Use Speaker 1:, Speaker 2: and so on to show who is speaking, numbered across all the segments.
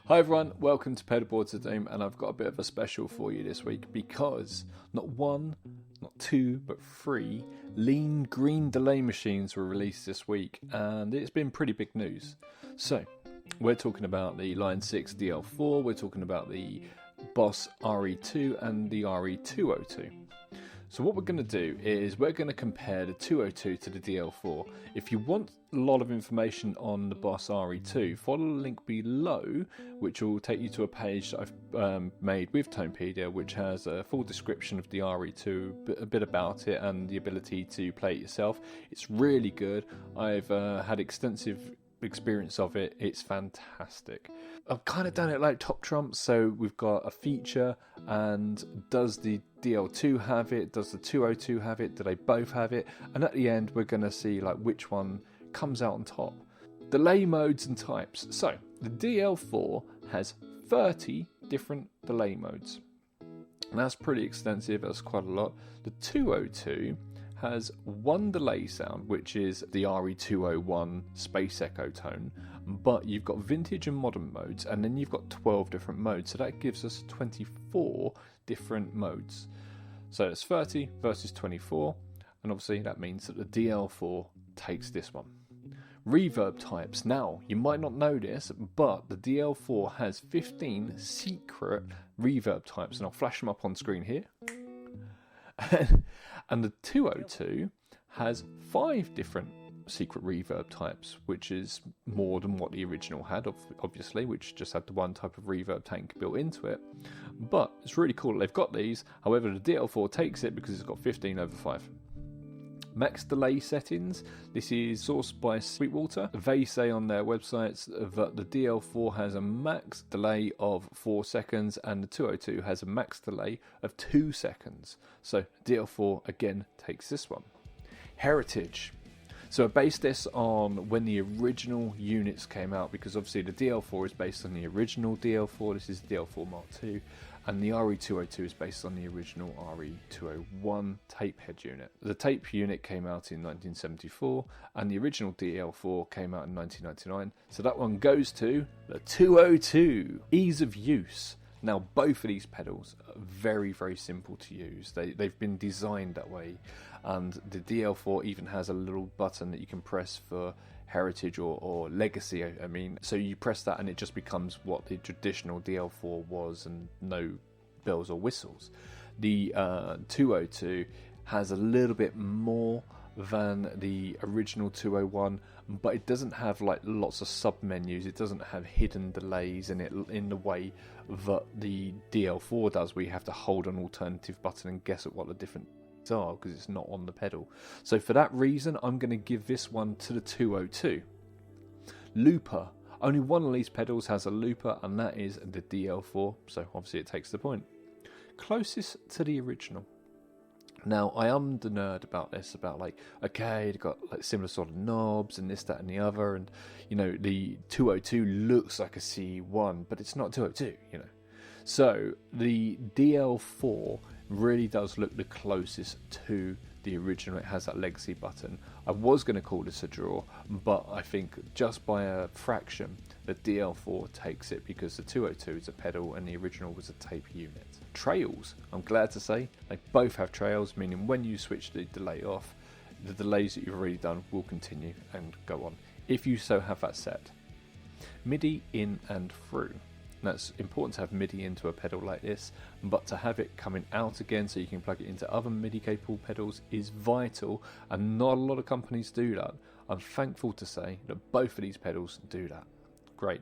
Speaker 1: Hi everyone, welcome to Pedalboards Hotone, and I've got a bit of a special for you this week because not one, not two, but three lean green delay machines were released this week, and it's been pretty big news. So, we're talking about the Line 6 DL4, we're talking about the Boss RE2 and the RE-202. So what we're going to do is we're going to compare the 202 to the DL4. If you want a lot of information on the Boss RE2, follow the link below, which will take you to a page that I've made with Tonepedia, which has a full description of the RE2, a bit about it, and the ability to play it yourself. It's really good. I've had extensive experience of it. It's fantastic. I've kind of done it like Top Trump, so we've got a feature, and does the DL2 have it, does the 202 have it, do they both have it, and at the end we're going to see like which one comes out on top. Delay modes and types. So the DL4 has 30 different delay modes, and that's pretty extensive. That's quite a lot. The 202 has one delay sound, which is the RE-201 Space Echo tone, but you've got vintage and modern modes, and then you've got 12 different modes, so that gives us 24 different modes. So it's 30 versus 24, and obviously that means that the DL4 takes this one. Reverb types. Now, you might not know this, but the DL4 has 15 secret reverb types, and I'll flash them up on screen here. And the 202 has 5 different secret reverb types, which is more than what the original had, obviously, which just had the one type of reverb tank built into it. But it's really cool that they've got these. However, the DL4 takes it because it's got 15 over 5. Max delay settings. This is sourced by Sweetwater. They say on their websites that the DL4 has a max delay of 4 seconds and the 202 has a max delay of 2 seconds. So DL4 again takes this one. Heritage. So I based this on when the original units came out, because obviously the DL4 is based on the original DL4. This is DL4 Mark II. And the RE-202 is based on the original RE-201 tape head unit. The tape unit came out in 1974, and the original DL4 came out in 1999. So that one goes to the 202. Ease of use. Now, both of these pedals are very, very simple to use. They've been designed that way. And the DL4 even has a little button that you can press for heritage or legacy. I mean, so you press that and it just becomes what the traditional DL4 was, and no bells or whistles. The 202 has a little bit more than the original 201, but it doesn't have like lots of sub menus. It doesn't have hidden delays in it in the way that the DL4 does, where you have to hold an alternative button and guess at what the different are, because it's not on the pedal. So for that reason, I'm going to give this one to the 202. Looper. Only one of these pedals has a looper, and that is the DL4, so obviously it takes the point. Closest to the original. Now, I am the nerd about this, about like, okay, they've got like similar sort of knobs and this, that and the other, and you know, the 202 looks like a C1, but it's not 202, you know. So the DL4 really does look the closest to the original. It has that legacy button. I was going to call this a draw, but I think just by a fraction the DL4 takes it, because the 202 is a pedal and the original was a tape unit. Trails. I'm glad to say they both have trails, meaning when you switch the delay off, the delays that you've already done will continue and go on, if you so have that set. MIDI in and through. Now, it's important to have MIDI into a pedal like this, but to have it coming out again so you can plug it into other MIDI capable pedals is vital, and not a lot of companies do that. I'm thankful to say that both of these pedals do that. Great.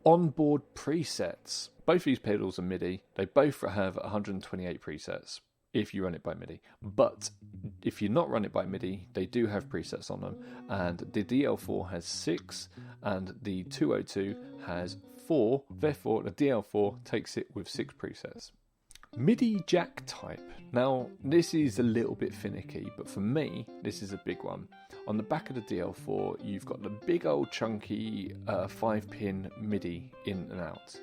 Speaker 1: Onboard presets. Both of these pedals are MIDI. They both have 128 presets if you run it by MIDI, but if you not run it by MIDI, they do have presets on them, and the DL4 has 6 and the 202 has 4, therefore the DL4 takes it with 6 presets. MIDI jack type. Now, this is a little bit finicky, but for me, this is a big one. On the back of the DL4, you've got the big old chunky 5-pin MIDI in and out.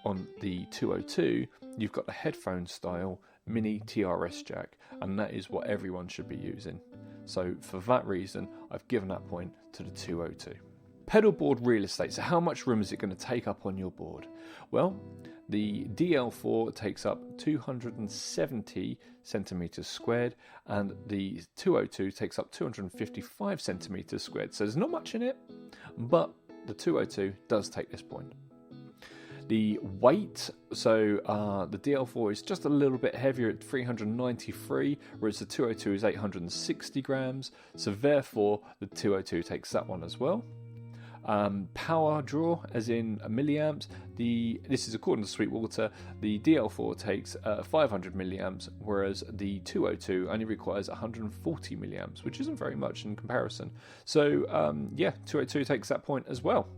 Speaker 1: On the 202, you've got the headphone style mini TRS jack, and that is what everyone should be using. So for that reason, I've given that point to the 202. Pedal board real estate. So how much room is it going to take up on your board? Well, the DL4 takes up 270 centimeters squared, and the 202 takes up 255 centimeters squared. So there's not much in it, but the 202 does take this point. The weight, so the DL4 is just a little bit heavier at 393, whereas the 202 is 860 grams. So therefore, the 202 takes that one as well. Power draw, as in milliamps, this is according to Sweetwater, the DL4 takes 500 milliamps, whereas the 202 only requires 140 milliamps, which isn't very much in comparison. So 202 takes that point as well.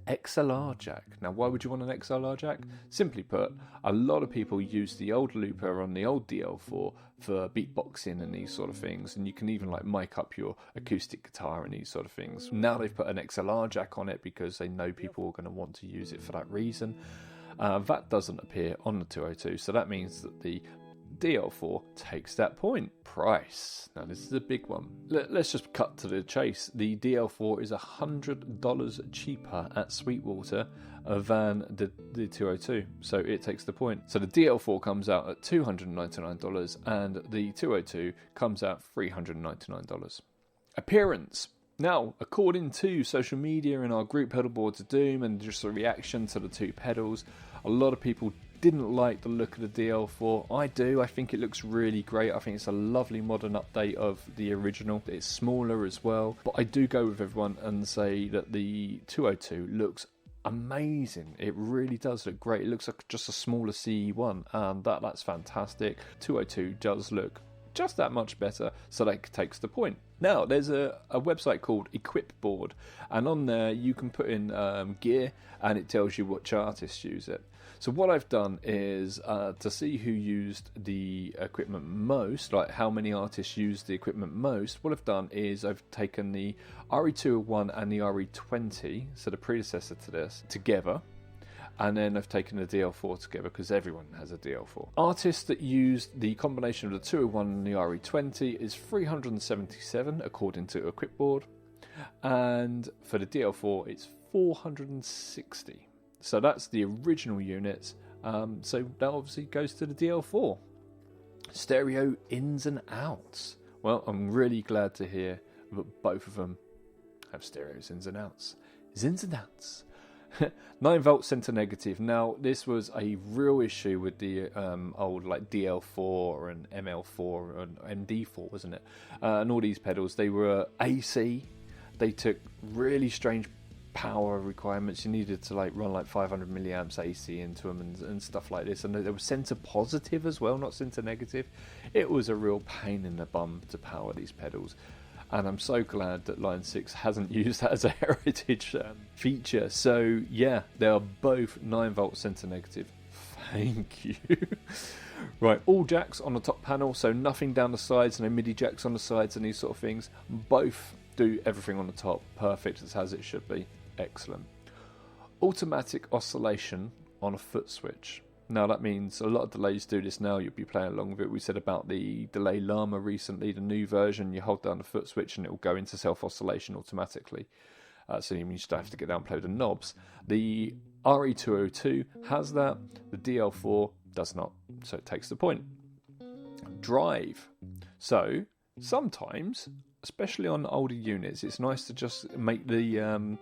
Speaker 1: XLR jack. Now, why would you want an XLR jack? Simply put, a lot of people use the old looper on the old DL4 for beatboxing and these sort of things, and you can even like mic up your acoustic guitar and these sort of things. Now they've put an XLR jack on it because they know people are going to want to use it for that reason. That doesn't appear on the 202, so that means that the DL4 takes that point. Price. Now this is a big one. Let's just cut to the chase. The DL4 is $100 cheaper at Sweetwater than the 202, so it takes the point. So the DL4 comes out at $299 and the 202 comes out $399. Appearance. Now, according to social media in our group Pedalboards of Doom and just a reaction to the two pedals, a lot of people didn't like the look of the DL4. I do. I think it looks really great. I think it's a lovely modern update of the original. It's smaller as well. But I do go with everyone and say that the 202 looks amazing. It really does look great. It looks like just a smaller CE1, and that's fantastic. 202 does look just that much better, so that takes the point. Now, there's a website called Equipboard, and on there you can put in gear, and it tells you which artists use it. So what I've done is to see who used the equipment most, like how many artists used the equipment most, what I've done is I've taken the RE-201 and the RE-20, so the predecessor to this, together. And then I've taken the DL4 together because everyone has a DL4. Artists that used the combination of the 201 and the RE-20 is 377 according to Equipboard. And for the DL4 it's 460. So that's the original units. So that obviously goes to the DL4. Stereo ins and outs. Well, I'm really glad to hear that both of them have stereos ins and outs. Ins and outs. 9 volt center negative. Now this was a real issue with the old like DL4 and ML4 and MD4, wasn't it? And all these pedals, they were AC. They took really strange power requirements. You needed to like run like 500 milliamps AC into them and stuff like this. And they were center positive as well, not center negative. It was a real pain in the bum to power these pedals. And I'm so glad that Line 6 hasn't used that as a heritage feature. So yeah, they are both 9 volt center negative. Thank you. Right, all jacks on the top panel, so nothing down the sides, no MIDI jacks on the sides and these sort of things. Both do everything on the top. Perfect, it's as it should be. Excellent. Automatic oscillation on a foot switch. Now that means a lot of delays do this now. You'll be playing along with it. We said about the Delay Llama recently, the new version. You hold down the foot switch and it will go into self-oscillation automatically. So you just don't have to get down and play with the knobs. The RE-202 has that. The DL4 does not. So it takes the point. Drive. So sometimes, especially on older units, it's nice to just make the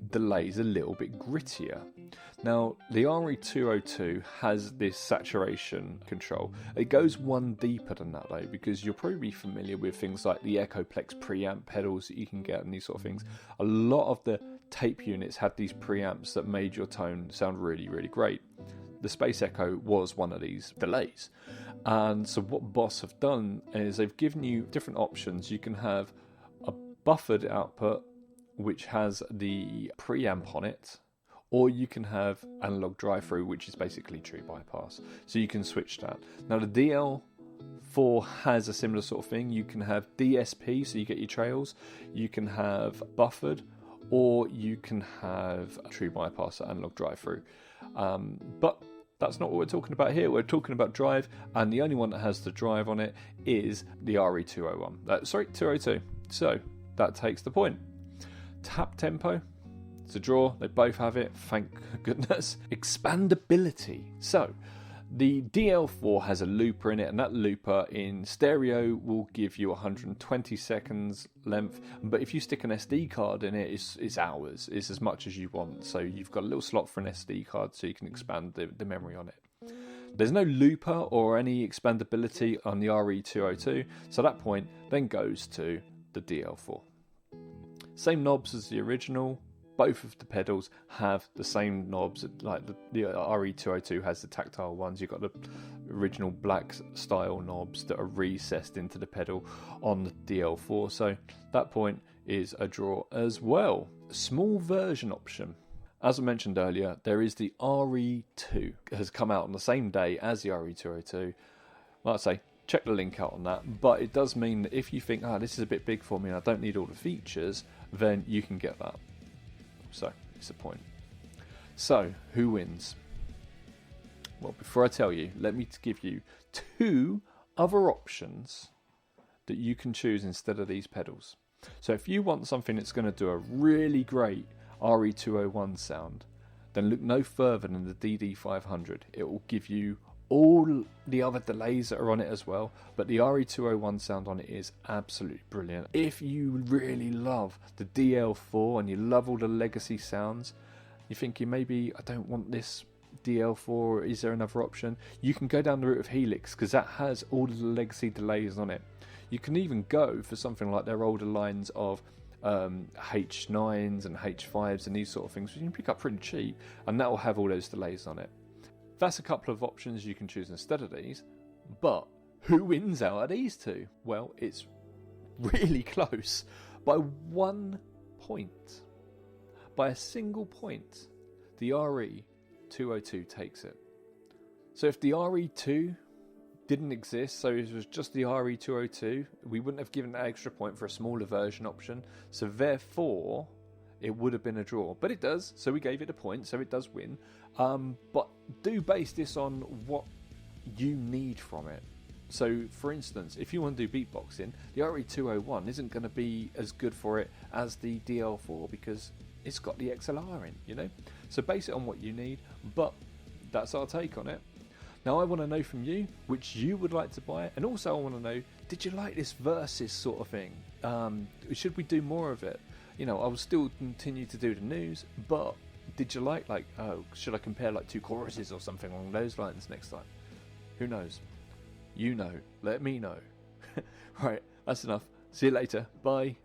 Speaker 1: delays a little bit grittier. Now, the RE-202 has this saturation control. It goes one deeper than that though, because you'll probably be familiar with things like the Echoplex preamp pedals that you can get and these sort of things. A lot of the tape units had these preamps that made your tone sound really, really great. The Space Echo was one of these delays. And so what Boss have done is they've given you different options. You can have a buffered output, which has the preamp on it, or you can have analog drive-through, which is basically true bypass. So you can switch that. Now the DL4 has a similar sort of thing. You can have DSP, so you get your trails. You can have buffered, or you can have true bypass or analog drive-through. But that's not what we're talking about here. We're talking about drive, and the only one that has the drive on it is the RE-201. 202. So that takes the point. Tap tempo, it's a draw. They both have it, thank goodness. Expandability. So the DL4 has a looper in it, and that looper in stereo will give you 120 seconds length, but if you stick an SD card in it, it's hours. It's as much as you want. So you've got a little slot for an SD card so you can expand the memory on it. There's no looper or any expandability on the RE-202, so that point then goes to the DL4. Same knobs as the original. Both of the pedals have the same knobs, like the RE-202 has the tactile ones. You've got the original black style knobs that are recessed into the pedal on the DL4, so that point is a draw as well. Small version option. As I mentioned earlier, there is the RE2. It has come out on the same day as the RE-202. Like I say, check the link out on that, but it does mean that if you think, this is a bit big for me and I don't need all the features, then you can get that. So, it's a point. So, who wins? Well, before I tell you, let me give you 2 other options that you can choose instead of these pedals. So, if you want something that's going to do a really great RE-201 sound, then look no further than the DD500. It will give you all the other delays that are on it as well, but the RE-201 sound on it is absolutely brilliant. If you really love the DL4 and you love all the legacy sounds, you're thinking maybe I don't want this DL4, is there another option? You can go down the route of Helix, because that has all of the legacy delays on it. You can even go for something like their older lines of H9s and H5s and these sort of things, which you can pick up pretty cheap, and that will have all those delays on it. That's a couple of options you can choose instead of these, but who wins out of these 2? Well, it's really close. By 1 point, by a single point, the RE-202 takes it. So if the RE2 didn't exist, so it was just the RE-202, we wouldn't have given that extra point for a smaller version option, so therefore it would have been a draw, but it does, so we gave it a point, so it does win. But do base this on what you need from it. So for instance, if you want to do beatboxing, the RE-201 isn't going to be as good for it as the DL4 because it's got the XLR in, you know? So base it on what you need, but that's our take on it. Now I want to know from you which you would like to buy, and also I want to know, did you like this versus sort of thing? Should we do more of it? You know, I will still continue to do the news, but did you like, should I compare like 2 choruses or something along those lines next time? Who knows? You know, let me know. Right, that's enough. See you later. Bye.